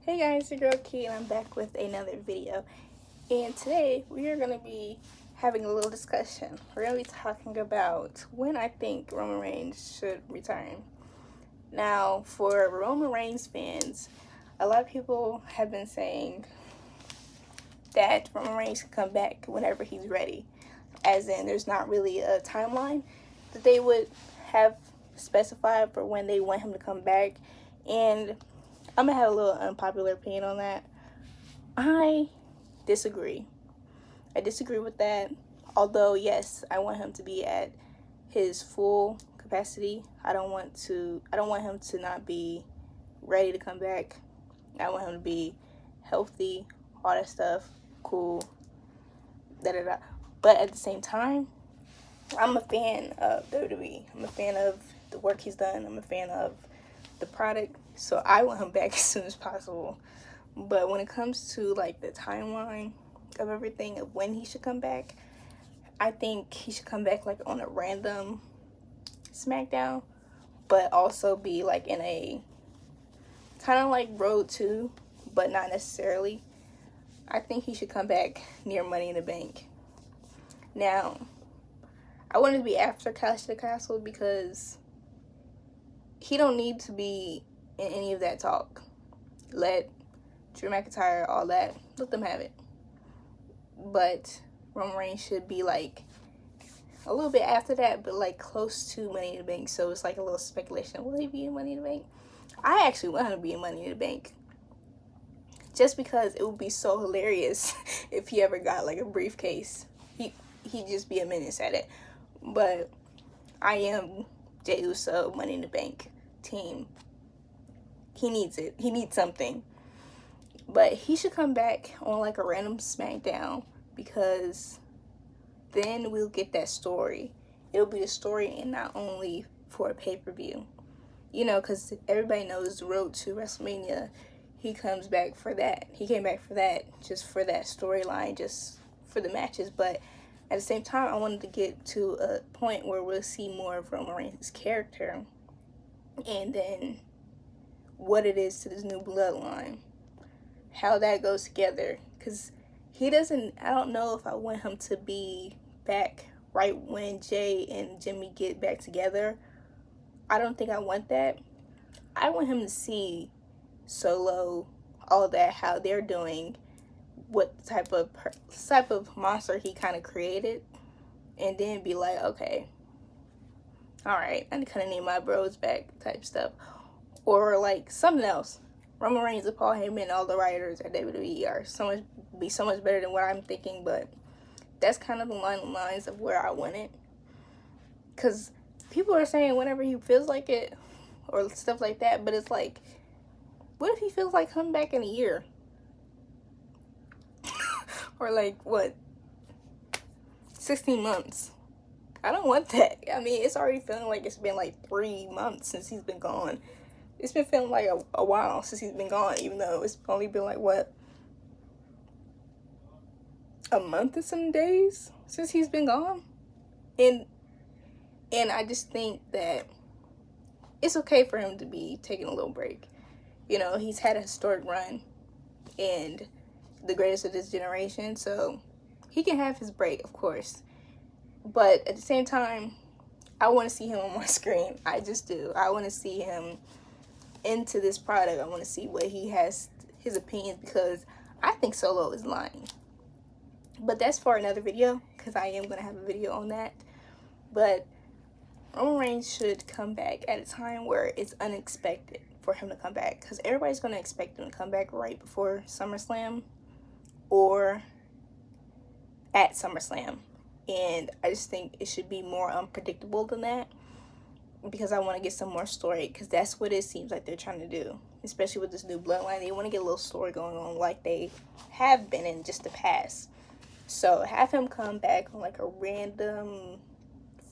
Hey guys, your girl Key, and I'm back with another video. And today we are going to be having a little discussion. We're going to be talking about when I think Roman Reigns should return. Now, for Roman Reigns fans, a lot of people have been saying that Roman Reigns can come back whenever he's ready. As in, there's not really a timeline that they would have specified for when they want him to come back. And I'm gonna have a little unpopular opinion on that. I disagree. I disagree with that. Although, yes, I want him to be at his full capacity. I don't want him to not be ready to come back. I want him to be healthy, all that stuff, cool, da-da-da. But at the same time, I'm a fan of WWE. I'm a fan of the work he's done. I'm a fan of the product, so I want him back as soon as possible. But when it comes to like the timeline of everything of when he should come back, I think he should come back like on a random SmackDown, but also be like in a kind of like Road to, but not necessarily. I think he should come back near Money in the Bank. Now, I want it to be after Clash of the Castle because he don't need to be in any of that talk. Let Drew McIntyre, all that, let them have it. But Roman Reigns should be like a little bit after that, but like close to Money in the Bank. So it's like a little speculation. Will he be in Money in the Bank? I actually want him to be in Money in the Bank. Just because it would be so hilarious if he ever got like a briefcase. He'd just be a menace at it. But I am Jey Uso, Money in the Bank team. He needs it. He needs something. But he should come back on like a random SmackDown because then we'll get that story. It'll be a story and not only for a pay-per-view. You know, because everybody knows the road to WrestleMania. He comes back for that. He came back for that, just for that storyline, just for the matches. But at the same time, I wanted to get to a point where we'll see more of Roman Reigns' character and then what it is to this new bloodline, how that goes together. Because I don't know if I want him to be back right when Jay and Jimmy get back together. I don't think I want that. I want him to see Solo, all that, how they're doing, what type of monster he kind of created, and then be like, okay, all right, I kind of need my bros back type stuff. Or like something else. Roman Reigns and Paul Heyman and all the writers at WWE are so much better than what I'm thinking, but that's kind of the lines of where I want it. Because people are saying whenever he feels like it or stuff like that, but it's like, what if he feels like coming back in a year? Or like, what, 16 months? I don't want that. I mean, it's already feeling like it's been like 3 months since he's been gone. It's been feeling like a while since he's been gone, even though it's only been like, what, a month and some days since he's been gone? And I just think that it's okay for him to be taking a little break. You know, he's had a historic run and the greatest of this generation, so he can have his break, of course. But at the same time, I want to see him on my screen. I just do. I want to see him into this product. I want to see what he has, his opinions, because I think Solo is lying. But that's for another video, because I am going to have a video on that. But Roman Reigns should come back at a time where it's unexpected for him to come back, because everybody's going to expect him to come back right before SummerSlam or at SummerSlam. And I just think it should be more unpredictable than that, because I want to get some more story, because that's what it seems like they're trying to do, especially with this new bloodline. They want to get a little story going on like they have been in just the past. So have him come back on like a random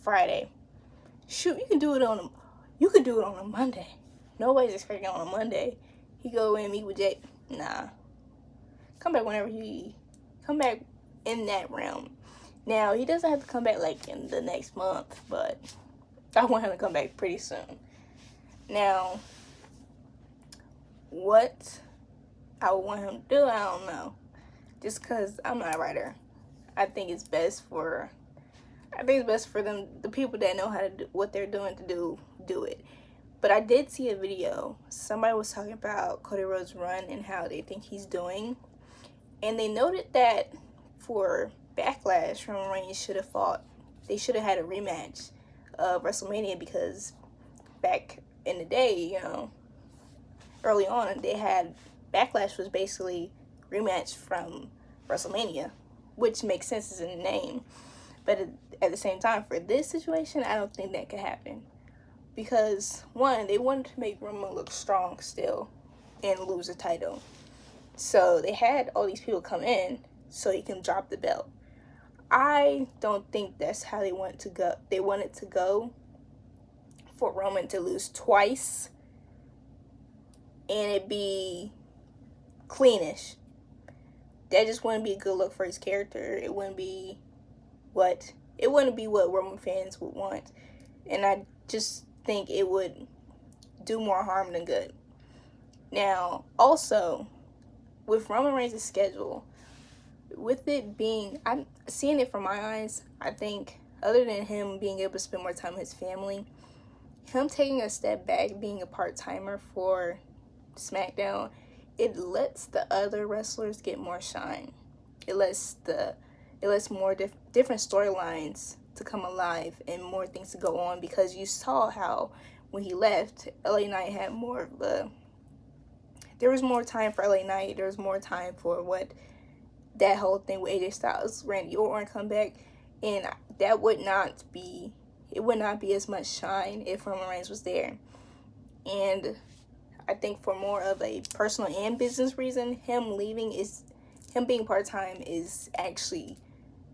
Friday. Shoot, you can do it on a Monday. Nobody's expecting on a Monday. He go in, meet with Jay. Nah. Come back whenever come back in that realm. Now, he doesn't have to come back like in the next month, but I want him to come back pretty soon. Now, what I would want him to do, I don't know. Just because I'm not a writer. I think it's best for them, the people that know how to do what they're doing to do it. But I did see a video. Somebody was talking about Cody Rhodes' run and how they think he's doing. And they noted that for Backlash, Roman Reigns should have fought. They should have had a rematch of WrestleMania, because back in the day, you know, early on, they had Backlash was basically rematch from WrestleMania, which makes sense as in the name. But at the same time, for this situation, I don't think that could happen. Because, one, they wanted to make Roman look strong still and lose the title. So they had all these people come in so he can drop the belt. I don't think that's how they want to go. They wanted to go for Roman to lose twice and it be cleanish. That just wouldn't be a good look for his character. It wouldn't be what Roman fans would want. And I just think it would do more harm than good. Now, also, with Roman Reigns' schedule, with it being, I'm seeing it from my eyes, I think, other than him being able to spend more time with his family, him taking a step back, being a part-timer for SmackDown, it lets the other wrestlers get more shine. It lets more different storylines to come alive and more things to go on, because you saw how when he left, LA Knight had more of a, there was more time for LA Knight. There was more time for what that whole thing with AJ Styles, Randy Orton come back, and that would not be as much shine if Roman Reigns was there. And I think for more of a personal and business reason, him being part-time is actually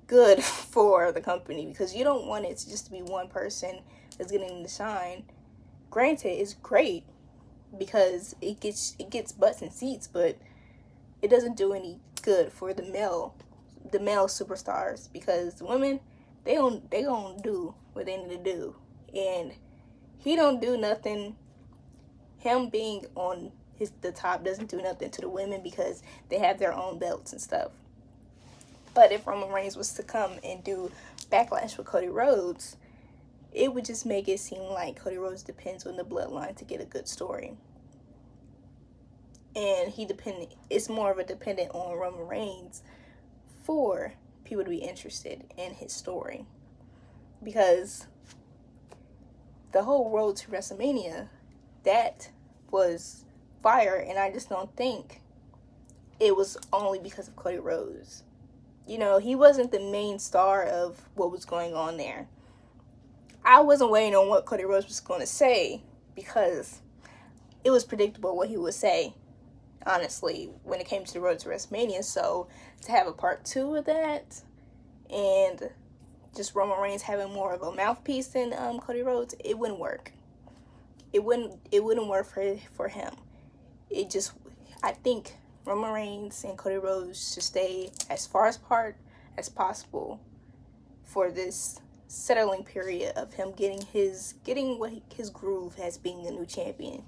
good for the company, because you don't want it to just be one person that's getting the shine. Granted, it's great because it gets butts and seats, but it doesn't do any good for the male superstars, because women, they gonna do what they need to do, and he don't do nothing. Him being on the top doesn't do nothing to the women, because they have their own belts and stuff. But if Roman Reigns was to come and do Backlash with Cody Rhodes, it would just make it seem like Cody Rhodes depends on the bloodline to get a good story. And it's more of a dependent on Roman Reigns for people to be interested in his story. Because the whole road to WrestleMania, that was fire, and I just don't think it was only because of Cody Rhodes. You know, he wasn't the main star of what was going on there. I wasn't waiting on what Cody Rhodes was going to say, because it was predictable what he would say, honestly, when it came to the road to WrestleMania. So to have a part 2 of that, and just Roman Reigns having more of a mouthpiece than Cody Rhodes, it wouldn't work. It wouldn't work for him. I think Roman Reigns and Cody Rhodes should stay as far apart as possible for this settling period of him getting his groove as being the new champion.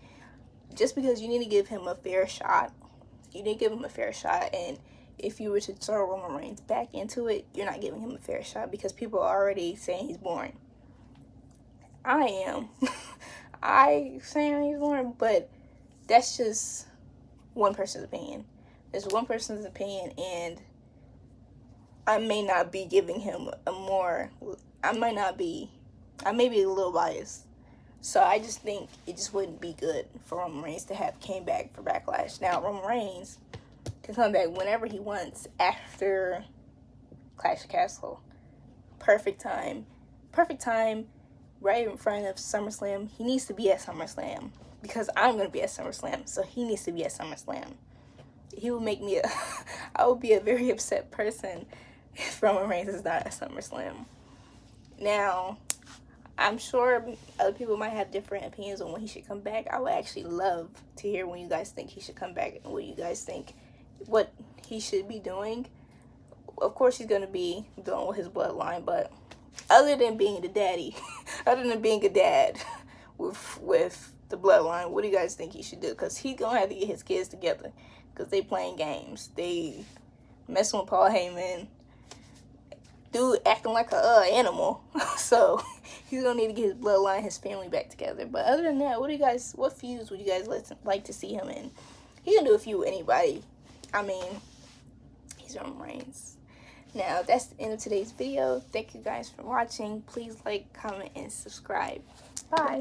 Just because you need to give him a fair shot. And if you were to throw Roman Reigns back into it, you're not giving him a fair shot, because people are already saying he's boring. I am. I saying he's boring, but that's just one person's opinion. It's one person's opinion, and I may not be giving him I may be a little biased. So I just think it just wouldn't be good for Roman Reigns to have came back for Backlash. Now, Roman Reigns can come back whenever he wants after Clash of Castle. Perfect time, right in front of SummerSlam. He needs to be at SummerSlam, because I'm going to be at SummerSlam, so he needs to be at SummerSlam. He will make me I would be a very upset person if Roman Reigns is not at SummerSlam. Now, I'm sure other people might have different opinions on when he should come back. I would actually love to hear when you guys think he should come back, and what you guys think what he should be doing. Of course, he's going to be dealing with his bloodline, but other than being a dad with the bloodline, what do you guys think he should do? Because he's going to have to get his kids together because they playing games. They messing with Paul Heyman. Dude acting like a animal. So he's going to need to get his bloodline, his family back together. But other than that, what feuds would you guys like to see him in? He can do a feud with anybody. I mean, he's Roman Reigns. Now, that's the end of today's video. Thank you guys for watching. Please like, comment, and subscribe. Bye.